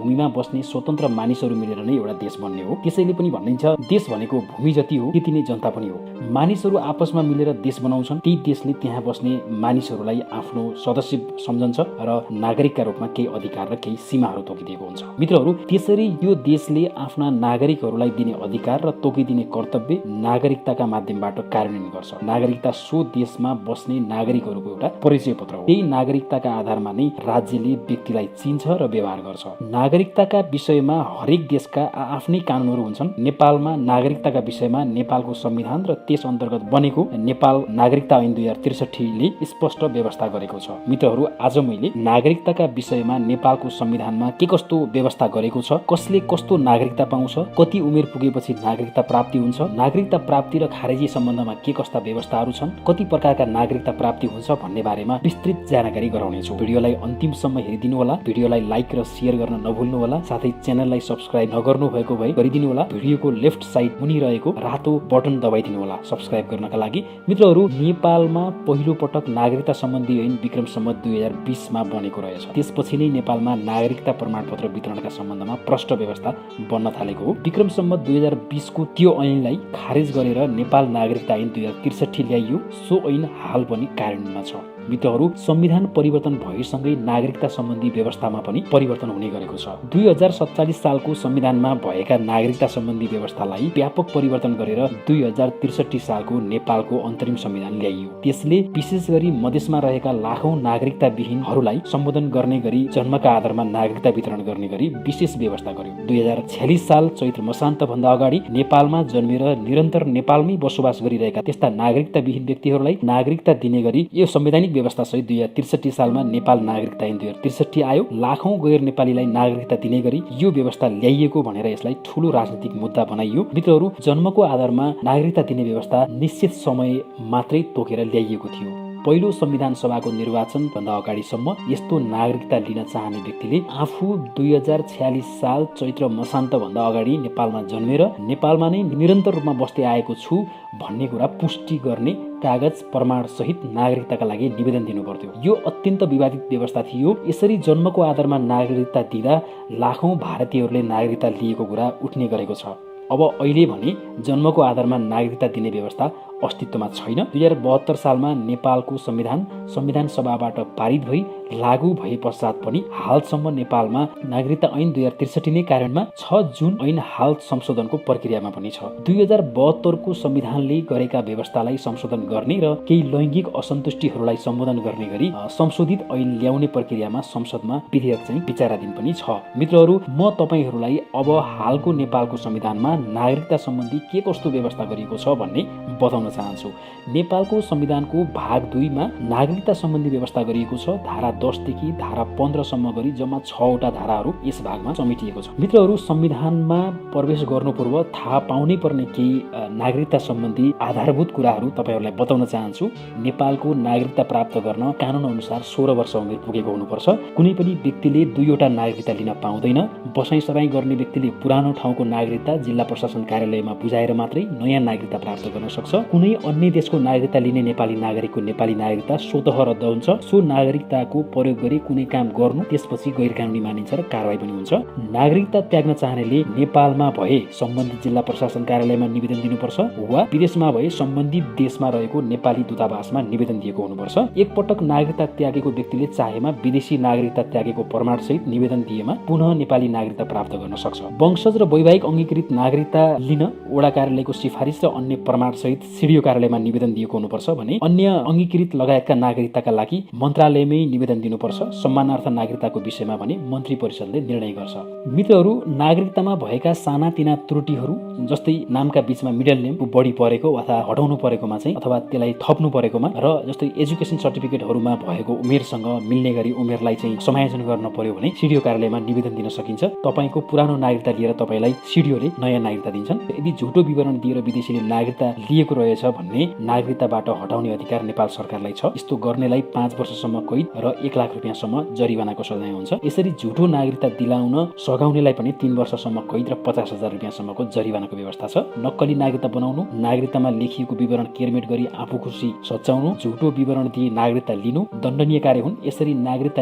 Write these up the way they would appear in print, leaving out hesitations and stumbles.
भूमिमा बस्ने स्वतन्त्र मानिसहरू मिलेर नै एउटा देश बन्ने हो। त्यसैले पनि भनिन्छ देश भनेको भूमि जति हो त्यति नै जनता पनि हो। मानिसहरू आपसमा मिलेर देश बनाउँछन्, त्यही देशले त्यहाँ बस्ने मानिसहरूलाई आफ्नो सदस्य सम्झन्छ र नागरिकका रूपमा केही अधिकार र केही सीमाहरू तोकिदिएको हुन्छ। मित्रहरू, त्यसरी यो देशले आफ्ना नागरिकहरूलाई दिने अधिकार र तोकिदिने कर्तव्य नागरिकताका माध्यमबाट कार्यान्वयन गर्छ। नागरिकता सो देशमा बस्ने नागरिकहरूको एउटा परिचय पत्र हो। त्यही नागरिकताका आधारमा नै राज्यले व्यक्तिलाई चिन्छ र व्यवहार गर्छ। नागरिकताका विषयमा हरेक देशका आफ्नै कानुनहरू हुन्छन्। नेपालमा नागरिकताका विषयमा नेपालको संविधान र त्यस अन्तर्गत बनेको नेपाल नागरिकता ऐन 2063 ले स्पष्ट व्यवस्था गरेको छ। मित्रहरू, आज मैले नागरिकताका विषयमा नेपालको संविधानमा के कस्तो व्यवस्था गरेको छ, कसले कस्तो नागरिकता पाउँछ, कति उमेर पुगेपछि नागरिकता प्राप्ति हुन्छ, नागरिकता प्राप्ति र खारेजी सम्बन्धमा के कस्ता व्यवस्थाहरू छन्, कति प्रकारका नागरिकता प्राप्ति हुन्छ भन्ने बारेमा विस्तृत जानकारी गराउनेछु। भिडियोलाई अन्तिमसम्म हेरिदिनु होला। भिडियोलाई लाइक र शेयर गर्न नभुल्नु होला। साथै च्यानललाई सब्स्क्राइब नगर्नु भएको भए गरिदिनु होला। भिडियोको लेफ्ट साइड मुनि रहेको रातो बटन दबाइदिनु होला सब्स्क्राइब गर्नका लागि। मित्रहरू, नेपालमा पहिलो पटक नागरिकता सम्बन्धी ऐन विक्रम सम्वत 2020 मा बनेको रहेछ। त्यसपछि नै नेपालमा नागरिकता प्रमाणपत्र वितरणका सम्बन्धमा प्रष्ट व्यवस्था बन्न थालेको हो। विक्रम सम्वत 2020 को त्यो ऐनलाई खारेज गरेर नेपाल नागरिकता ऐन 2063 ल्याइयो। सो ऐन हाल पनि कार्यान्वयनमा छ। मित्रहरू, संविधान परिवर्तन भएसँगै नागरिकता सम्बन्धी व्यवस्थामा पनि परिवर्तन हुने गरेको छ। 2047 सालको संविधानमा भएका नागरिकता सम्बन्धी व्यवस्थालाई व्यापक परिवर्तन गरेर 2063 सालको नेपालको अन्तरिम संविधान ल्याइयो। त्यसले विशेष गरी मधेसमा रहेका लाखौं नागरिकता विहीनहरूलाई सम्बोधन गर्ने गरी जन्मका आधारमा नागरिकता वितरण गर्ने गरी विशेष व्यवस्था गर्यो। 2046 साल चैत्र मसान्त भन्दा अगाडि नेपालमा जन्मेर निरन्तर नेपालमै बसोबास गरिरहेका त्यस्ता नागरिकता विहीन व्यक्तिहरूलाई नागरिकता दिने गरी यो संवैधानिक व्यवस्था सहित 2063 सालमा नेपाल नागरिकता ऐन 2063 आयो। लाखौं गैर नेपालीलाई नागरिकता दिने गरी यो व्यवस्था ल्याइएको भनेर यसलाई ठूलो राजनीतिक मुद्दा बनाइयो। मित्रहरू, जन्मको आधारमा नागरिकता दिने व्यवस्था निश्चित समय मात्रै तोकेर ल्याइएको थियो। पहिलो संविधान सभाको निर्वाचन भन्दा अगाडिसम्म यस्तो नागरिकता लिन चाहने व्यक्तिले आफू 2046 साल चैत्र मसान्त भन्दा अगाडि नेपालमा जन्मेर नेपालमा नै निरन्तर रूपमा बस्दै आएको छु भन्ने कुरा पुष्टि गर्ने कागज प्रमाण सहित नागरिकताका लागि निवेदन दिनु पर्थ्यो। यो अत्यन्त विवादित व्यवस्था थियो। यसरी जन्मको आधारमा नागरिकता दिँदा लाखौं भारतीयहरूले नागरिकता लिएको कुरा उठ्ने गरेको छ। अब अहिले भने जन्मको आधारमा नागरिकता दिने व्यवस्था अस्तित्वमा छैन। 2072 सालमा नेपालको संविधान सभाबाट पारित भई लागू भए पश्चात पनि हालसम्म नेपालमा नागरिकता ऐन 2063 नै कार्यान्वयनमा छ। जुन ऐन हाल संशोधनको प्रक्रियामा पनि छ। 2072 को संविधानले गरेका व्यवस्थालाई संशोधन गर्ने र केही लैंगिक असन्तुष्टिहरूलाई सम्बोधन गर्ने गरी संशोधित ऐन ल्याउने प्रक्रियामा संसदमा विधेयक चाहिँ विचाराधीन पनि छ। मित्रहरू, म तपाईहरूलाई अब हालको नेपालको संविधानमा नागरिकता सम्बन्धी के कस्तो व्यवस्था गरिएको छ भन्ने बताउन चाहन्छु। नेपालको संविधानको भाग 2 मा नागरिकता सम्बन्धी व्यवस्था गरिएको छ। धारा 10 देखि धारा 15 सम्म गरी जम्मा 6 वटा धाराहरू यस भागमा समेटिएको छ। मित्रहरू, संविधानमा प्रवेश गर्नु पूर्व थाहा पाउनै पर्ने केही नागरिकता सम्बन्धी आधारभूत कुराहरू तपाईहरूलाई बताउन चाहन्छु। नेपालको नागरिकता प्राप्त गर्न कानून अनुसार 16 वर्ष उमेर पुगेको हुनुपर्छ। कुनै पनि व्यक्तिले 2 वटा नागरिकता लिन पाउँदैन। बसाइसराई गर्ने व्यक्तिले पुरानो ठाउँको नागरिकता जिल्ला प्रशासन कार्यालयमा बुझाएर मात्रै नयाँ नागरिकता प्राप्त गर्न सक्छ। कुनै अन्य देशको नागरिकता लिने नेपाली नागरिकको नेपाली नागरिकता स्वतः रद्द हुन्छ। सो नागरिकताको प्रयोग गरी कुनै काम गर्नु त्यसपछि गैर कानुनी मानिन्छ र कारबाही पनि हुन्छ। नागरिकता त्याग्न चाहनेले नेपालमा भए सम्बन्धित जिल्ला प्रशासन कार्यालयमा निवेदन दिनुपर्छ वा विदेशमा भए सम्बन्धित देशमा रहेको नेपाली दूतावासमा निवेदन दिएको हुनुपर्छ। एक पटक नागरिकता त्यागेको व्यक्तिले चाहेमा विदेशी नागरिकता त्यागेको प्रमाण सहित निवेदन दिएमा पुनः नेपाली नागरिकता प्राप्त गर्न सक्छ। वंशज र वैवाहिक अंगीकृत नागरिकता लिन वडा कार्यालयको सिफारिस र अन्य प्रमाण सहित सिडिओ कार्यालयमा निवेदन दिएको हुनुपर्छ भने अन्य अंगीकृत लगायतका नागरिकताका लागि मन्त्रालयमै निवेदन दिनुपर्छ। सम्मानार्थ नागरिकताको विषयमा भने मन्त्री परिषदले निर्णय गर्छ। मित्रहरू, नागरिकतामा भएका सानातिना त्रुटिहरू जस्तै नामका बीचमा मिडल नेम बढी परेको अथवा हटाउनु परेकोमा चाहिँ अथवा त्यसलाई थप्नु परेकोमा र जस्तै एजुकेसन सर्टिफिकेटहरूमा भएको उमेरसँग मिल्ने गरी उमेरलाई चाहिँ समायोजन गर्न पर्यो भने सिडिओ कार्यालयमा निवेदन दिन सकिन्छ। तपाईको पुरानो नागरिकता लिएर तपाईलाई सिडिओले नयाँ नागरिकता दिन्छन्। यदि झुटो विवरण दिएर विदेशीले नागरिकता लिएको रहेछ भन्ने नागरिकताबाट हटाउने अधिकार नेपाल सरकारलाई छ। यस्तो गर्नेलाई 5 वर्षसम्म कैद र 1 लाख रुपियाँसम्म जरिवानाको सजाय हुन्छ। यसरी झुटो नागरिकता दिलाउन सघाउनेलाई पनि 3 वर्षसम्म कैद र 50,000 रुपियाँसम्मको जरिवानाको व्यवस्था छ। नक्कली नागरिकता बनाउनु, नागरिकतामा लेखिएको विवरण केरमेट गरी आफू खुसी सच्याउनु, झुटो विवरण दिई नागरिकता लिनु दण्डनीय कार्य हुन्। यसरी नागरिकता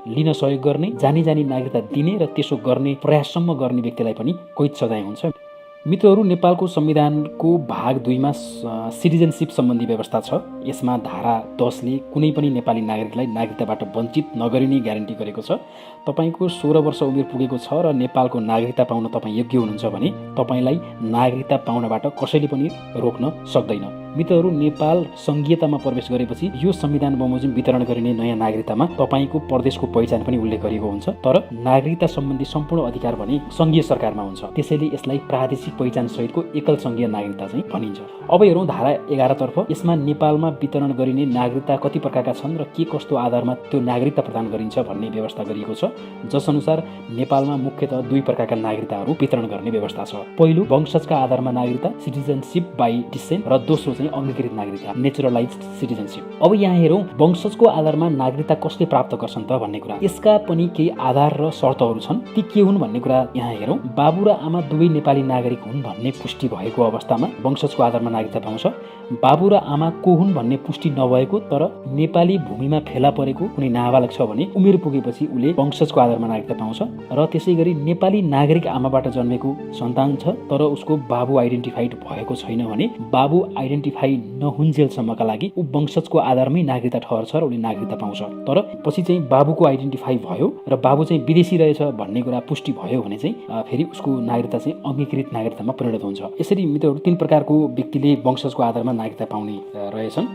लिन सहयोग गर्ने, जानी नागरिकता दिने र त्यसो गर्ने प्रयाससम्म गर्ने व्यक्तिलाई पनि कैद सजाय हुन्छ। मित्रहरू, नेपालको संविधानको भाग 2 मा सिटिजनसिप सम्बन्धी व्यवस्था छ। यसमा धारा 10 ले कुनै पनि नेपाली नागरिकलाई नागरिकताबाट वञ्चित नगरिने ग्यारेन्टी गरेको छ। तपाईको 16 वर्ष उमेर पुगेको छ र नेपालको नागरिकता पाउन तपाईँ योग्य हुनुहुन्छ भने तपाईलाई नागरिकता पाउनबाट कसैले पनि रोक्न सक्दैन। मित्रहरू, नेपाल संघीयतामा प्रवेश गरेपछि यो संविधान बमोजिम वितरण गरिने नयाँ नागरिकतामा तपाईको प्रदेशको पहिचान पनि उल्लेख गरिएको हुन्छ। तर नागरिकता सम्बन्धी सम्पूर्ण अधिकार भने संघीय सरकारमा हुन्छ। त्यसैले यसलाई प्रादेशिक पहिचान सहितको एकल संघीय नागरिकता चाहिँ भनिन्छ। अब हेरौँ धारा 11 तर्फ। यसमा नेपालमा वितरण गरिने नागरिकता कति प्रकारका छन् र के कस्तो आधारमा त्यो नागरिकता प्रदान गरिन्छ भन्ने व्यवस्था गरिएको छ। जसअनुसार नेपालमा मुख्यतः 2 प्रकारका नागरिकताहरू वितरण गर्ने व्यवस्था छ। पहिलो वंशजका आधारमा नागरिकता सिटिजनशिप बाई डिसेन्ट र दोस्रो चाहिँ अंगीकृत नागरिकता नेचुरलाइज्ड सिटिजनशिप। अब यहाँ हेरौँ वंशजको आधारमा नागरिकता कसले प्राप्त गर्छन् त भन्ने कुरा। यसका पनि केही आधार र शर्तहरू छन्। ती के हुन् भन्ने कुरा यहाँ हेरौँ। बाबु र आमा दुवै नेपाली नागरिक हुन् भन्ने पुष्टि भएको अवस्थामा वंशजको आधारमा नागरिकता पाउँछ। बाबु र आमा को हुन् भन्ने पुष्टि नभएको तर नेपाली भूमिमा फेला परेको कुनै नाबालक छ भने उमेर पुगेपछि उले वंशजको आधारमा नागरिकता पाउँछ। र त्यसैगरी नेपाली नागरिक आमाबाट जन्मेको सन्तान छ तर उसको बाबु आइडेन्टिफाइड भएको छैन भने बाबु आइडेन्टिफाई नहुन्जेलसम्मका लागि ऊ वंशजको आधारमै नागरिकता ठहर्छ र उले नागरिकता पाउँछ। तर पछि चाहिँ बाबुको आइडेन्टिफाई भयो र बाबु चाहिँ विदेशी रहेछ भन्ने कुरा पुष्टि भयो भने चाहिँ फेरि उसको नागरिकता चाहिँ अंगीकृत नागरिकतामा परिणत हुन्छ। यसरी मित्रहरू 3 प्रकारको व्यक्तिले वंशजको आधारमा नागरिकता पाउने रहेछन्।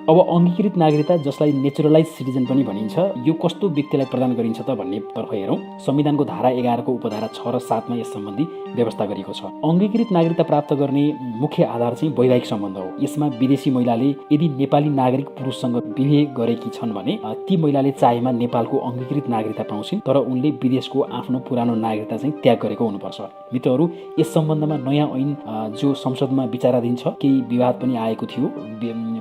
अब अंगीकृत नागरिकता जसलाई नेचुरलाइज सिटिजन पनि भनिन्छ, यो कस्तो व्यक्तिलाई प्रदान गरिन्छ त भन्ने तर्फ हेरौँ। संविधानको धारा 11 को उपधारा 6 र 7 मा यस सम्बन्धी व्यवस्था गरिएको छ। अंगीकृत नागरिकता प्राप्त गर्ने मुख्य आधार चाहिँ वैवाहिक सम्बन्ध हो। यसमा विदेशी महिलाले यदि नेपाली नागरिक पुरुषसँग विवाह गरेकी छन् भने ती महिलाले चाहेमा नेपालको अंगीकृत नागरिकता पाउँछिन् तर उनले विदेशको आफ्नो पुरानो नागरिकता चाहिँ त्याग गरेको हुनुपर्छ। मित्रहरू, यस सम्बन्धमा नयाँ ऐन जो संसदमा विचाराधीन छ, केही विवाद पनि आएको थियो।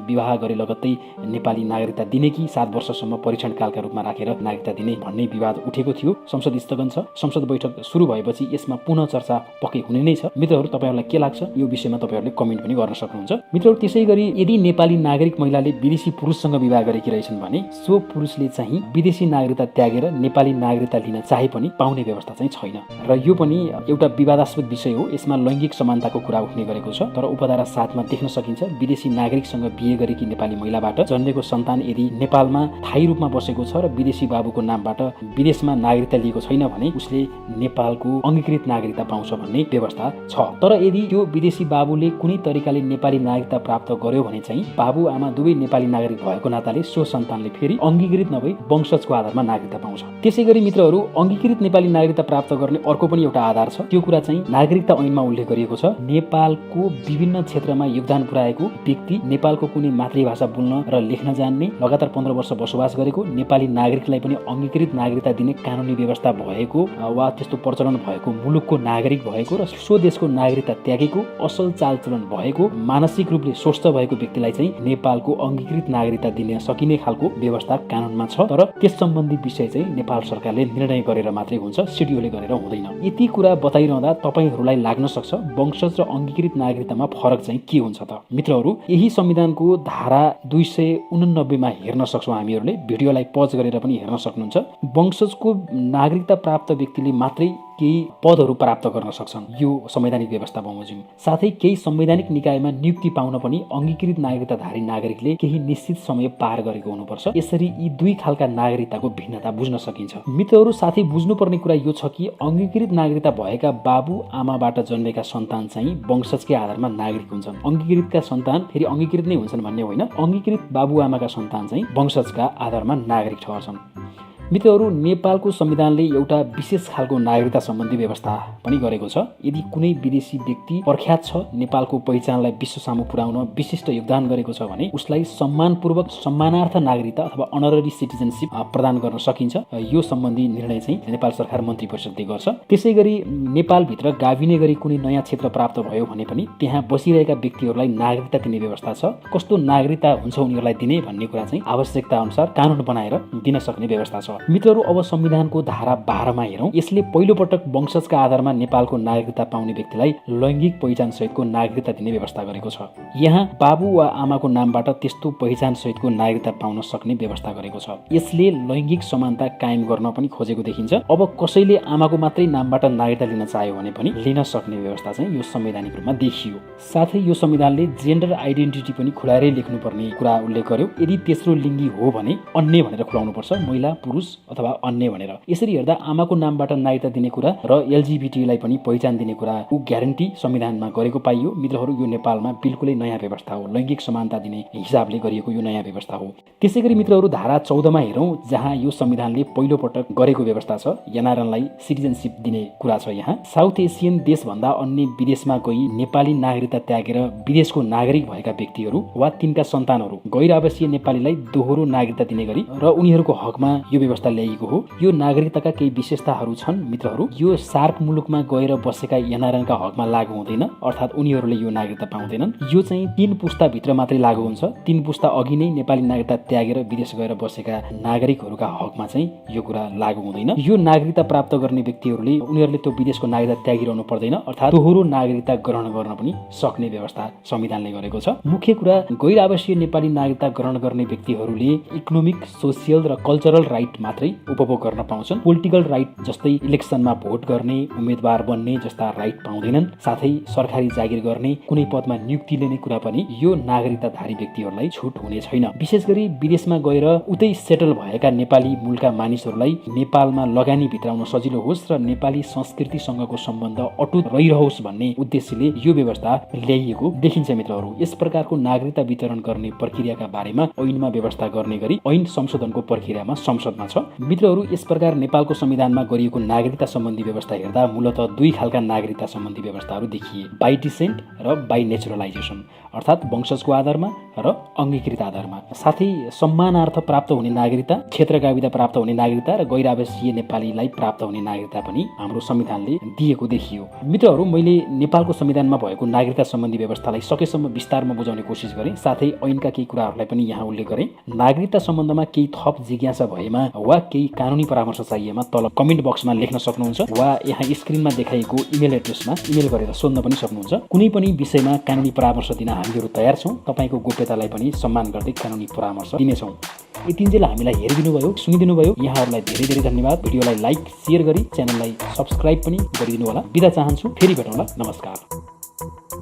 विवाह गरे लगत्तै नेपाली नागरिकता दिने कि 7 वर्षसम्म परीक्षण कालका रूपमा राखेर नागरिकता दिने भन्ने विवाद उठेको थियो। संसद स्थगन छ। संसद बैठक सुरु भएपछि यसमा पुनः चर्चा पक्कै हुने नै छ। मित्रहरू, तपाईहरुलाई के लाग्छ यो विषयमा तपाईहरुले कमेन्ट पनि गर्न सक्नुहुन्छ। मित्रहरू, त्यसैगरी यदि नेपाली नागरिक महिलाले विदेशी पुरुषसँग विवाह गरेकी रहेछन् भने सो पुरुषले चाहिँ विदेशी नागरिकता त्यागेर नेपाली नागरिकता लिन चाहे पनि पाउने व्यवस्था चाहिँ छैन र यो पनि एउटा विवादास्पद विषय हो। यसमा लैंगिक समानताको कुरा उठ्ने गरेको छ। तर उपधारा 7 मा देख्न सकिन्छ विदेशी नागरिकसँग बिहे गरेकी नेपाली महिलाबाट जन्मेको सन्तान यदि नेपालमा स्थायी रूपमा बसेको छ र विदेशी बाबुको नामबाट विदेशमा नागरिकता लिएको छैन भने उसले नेपालको अंगीकृत नागरिकता पाउँछ भन्ने व्यवस्था छ। तर यदि त्यो विदेशी बाबुले कुनै तरिकाले नेपाली नागरिकता प्राप्त गर्यो भने चाहिँ बाबु आमा दुवै नेपाली नागरिक भएको नाताले सो सन्तानले फेरि अंगीकृत नभई वंशजको आधारमा नागरिकता पाउँछ। त्यसैगरी मित्रहरू, अंगीकृत नेपाली नागरिकता प्राप्त गर्ने अर्को पनि एउटा आधार छ। त्यो कुरा चाहिँ नागरिकता ऐनमा उल्लेख गरिएको छ। नेपालको विभिन्न क्षेत्रमा योगदान पुर्याएको व्यक्ति, नेपालको कुनै मातृभाषा बोल्न र लेख्न जान्ने, लगातार 15 वर्ष बसोबास गरेको नेपाली नागरिकलाई पनि अंगीकृत नागरिकता दिने कानुनी व्यवस्था भएको वा त्यस्तो प्रचलन भएको, मुलुकको नागरिक भएको र सो देशको नागरिकता त्यागेको, असल चालचलन भएको, मानसिक रूपले स्वस्थ भएको व्यक्तिलाई चाहिँ नेपालको अंगीकृत नागरिकता दिन सकिने खालको व्यवस्था कानुनमा छ। तर त्यस सम्बन्धी विषय चाहिँ नेपाल सरकारले निर्णय गरेर मात्रै हुन्छ, सिडिओले गरेर हुँदैन। यति कुरा बताइरहँदा तपाईहरुलाई लाग्न सक्छ वंशज र अंगीकृत नागरिकतामा फरक चाहिँ के हुन्छ त? मित्रहरू, यही संविधानको धारा 289 मा हेर्न सक्छौं। हामीहरुले भिडियोलाई पज गरेर पनि हेर्न सक्नुहुन्छ। वंशजको नागरिकता प्राप्त व्यक्तिले मात्रै केही पदहरू प्राप्त गर्न सक्छन् यो संवैधानिक व्यवस्था बमोजिम। साथै केही संवैधानिक निकायमा नियुक्ति पाउन पनि अंगीकृत नागरिकताधारी नागरिकले केही निश्चित समय पार गरेको हुनुपर्छ। यसरी यी 2 खालका नागरिकताको भिन्नता बुझ्न सकिन्छ। मित्रहरू, साथै बुझ्नुपर्ने कुरा यो छ कि अंगीकृत नागरिकता भएका बाबु आमाबाट जन्मेका सन्तान चाहिँ वंशजकै आधारमा नागरिक हुन्छन्। अंगीकृतका सन्तान फेरि अंगीकृत नै हुन्छन् भन्ने होइन। अंगीकृत बाबु आमाका सन्तान चाहिँ वंशजका आधारमा नागरिक ठहर्छन्। मित्रहरू, नेपालको संविधानले एउटा विशेष खालको नागरिकता सम्बन्धी व्यवस्था पनि गरेको छ। यदि कुनै विदेशी व्यक्ति प्रख्यात छ, नेपालको पहिचानलाई विश्व सामु पुर्याउन विशिष्ट योगदान गरेको छ भने उसलाई सम्मानपूर्वक सम्मानार्थ नागरिकता अथवा अनररी सिटिजनशिप प्रदान गर्न सकिन्छ। यो सम्बन्धी निर्णय चाहिँ नेपाल सरकार मन्त्री परिषदले गर्छ। त्यसैगरी नेपालभित्र गाभिने गरी कुनै नयाँ क्षेत्र प्राप्त भयो भने पनि त्यहाँ बसिरहेका व्यक्तिहरूलाई नागरिकता दिने व्यवस्था छ। कस्तो नागरिकता हुन्छ उनीहरूलाई दिने भन्ने कुरा चाहिँ आवश्यकता अनुसार कानुन बनाएर दिन सक्ने व्यवस्था छ। मित्रहरू, अब संविधानको धारा 12 मा हेरौँ। यसले पहिलो पटक वंशजका आधारमा नेपालको नागरिकता पाउने व्यक्तिलाई लैङ्गिक पहिचान सहितको नागरिकता दिने व्यवस्था गरेको छ। यहाँ बाबु वा आमाको नामबाट त्यस्तो पहिचान सहितको नागरिकता पाउन सक्ने व्यवस्था गरेको छ। यसले लैङ्गिक समानता कायम गर्न पनि खोजेको देखिन्छ। अब कसैले आमाको मात्रै नामबाट नागरिकता लिन चाह्यो भने पनि लिन सक्ने व्यवस्था चाहिँ यो संवैधानिक रूपमा देखियो। साथै यो संविधानले जेन्डर आइडेन्टिटी पनि खुलाएरै लेख्नुपर्ने कुरा उल्लेख गर्यो। यदि तेस्रो लिङ्गी हो भने अन्य भनेर खुलाउनु पर्छ, महिला, पुरुष अथवा अन्य भनेर। यसरी हेर्दा आमाको नामबाट नागरिकता दिने कुरा र एलजीबीटीलाई पनि पहिचान दिने कुरा ग्यारेन्टी संविधानमा गरेको पाइयो। मित्रहरू, यो नेपालमा बिल्कुलै नयाँ व्यवस्था हो। लैङ्गिक समानता दिने हिसाबले गरिएको यो नयाँ व्यवस्था हो। त्यसैगरी मित्रहरू, धारा 14 मा हेरौँ, जहाँ यो संविधानले पहिलो पटक गरेको व्यवस्था छ। एनआरएनलाई सिटिजनशिप दिने कुरा छ। यहाँ साउथ एसियन देशभन्दा अन्य विदेशमा गई नेपाली नागरिकता त्यागेर विदेशको नागरिक भएका व्यक्तिहरू वा तिनका सन्तानहरू गैर आवासीय नेपालीलाई दोहोरो नागरिकता दिने गरी र उनीहरूको हकमा यो व्यवस्था ल्याइएको हो। यो नागरिकताका केही विशेषताहरू छन्। मित्रहरू, यो सार्क मुलुकमा गएर बसेका एनआरएनका हकमा लागू हुँदैन, अर्थात् उनीहरूले यो नागरिकता पाउँदैनन्। यो चाहिँ 3 पुस्ताभित्र मात्रै लागू हुन्छ। 3 पुस्ता अघि नै नेपाली नागरिकता त्यागेर विदेश गएर बसेका नागरिकहरूका हकमा चाहिँ यो कुरा लागू हुँदैन। यो नागरिकता प्राप्त गर्ने व्यक्तिहरूले उनीहरूले त्यो विदेशको नागरिकता त्यागिरहनु पर्दैन, अर्थात् दोहोरो नागरिकता ग्रहण गर्न पनि सक्ने व्यवस्था संविधानले गरेको छ। मुख्य कुरा, गैर आवासीय नेपाली नागरिकता ग्रहण गर्ने व्यक्तिहरूले इकोनोमिक, सोसियल र कल्चरल राइट मात्रै उपभोग गर्न पाउँछन्। पोलिटिकल राइट जस्तै इलेक्सनमा भोट गर्ने, उम्मेदवार बन्ने जस्ता राइट पाउँदैनन्। साथै सरकारी जागिर गर्ने, कुनै पदमा नियुक्ति लिने कुरा पनि यो नागरिकताधारी व्यक्तिहरूलाई छुट हुने छैन। विशेष गरी विदेशमा गएर उतै सेटल भएका नेपाली मूलका मानिसहरूलाई नेपालमा लगानी भित्राउन सजिलो होस् र नेपाली संस्कृतिसँगको सम्बन्ध अटुट रहिरहोस् भन्ने उद्देश्यले यो व्यवस्था ल्याइएको देखिन्छ। मित्रहरू, यस प्रकारको नागरिकता वितरण गर्ने प्रक्रियाका बारेमा ऐनमा व्यवस्था गर्ने गरी ऐन संशोधनको प्रक्रियामा संसदमा छ। मित्रहरू, यस प्रकार नेपालको संविधानमा गरिएको नागरिकता सम्बन्धी व्यवस्था हेर्दा मूलतः 2 खालका नागरिकता सम्बन्धी व्यवस्थाहरू देखिए, बाइ डिसेन्ट र बाइ नेचुरलाइजेसन, अर्थात् वंशजको आधारमा र अङ्गीकृत आधारमा। साथै सम्मानार्थ प्राप्त हुने नागरिकता, क्षेत्रगाविता प्राप्त हुने नागरिकता र गैर आवासीय नेपालीलाई प्राप्त हुने नागरिकता पनि हाम्रो संविधानले दिएको देखियो। मित्रहरू, मैले नेपालको संविधानमा भएको नागरिकता सम्बन्धी व्यवस्थालाई सकेसम्म विस्तारमा बुझाउने कोसिस गरेँ। साथै ऐनका केही कुराहरूलाई पनि यहाँ उल्लेख गरेँ। नागरिकता सम्बन्धमा केही थप जिज्ञासा भएमा वा केही कानुनी परामर्श चाहिएमा तल कमेन्ट बक्समा लेख्न सक्नुहुन्छ वा यहाँ स्क्रिनमा देखाइएको इमेल एड्रेसमा इमेल गरेर सोध्न पनि सक्नुहुन्छ। कुनै पनि विषयमा कानुनी परामर्श दिन हामीहरू तयार छौँ। तपाईँको गोप्यतालाई पनि सम्मान गर्दै कानुनी परामर्श दिनेछौँ। यतिन्जेल हामीलाई हेरिदिनु भयो, सुनिदिनु भयो, यहाँहरूलाई धेरै धेरै धन्यवाद। भिडियोलाई लाइक, सेयर गरी च्यानललाई सब्स्क्राइब पनि गरिदिनु होला। बिदा चाहन्छु। फेरि भेटौँला। नमस्कार।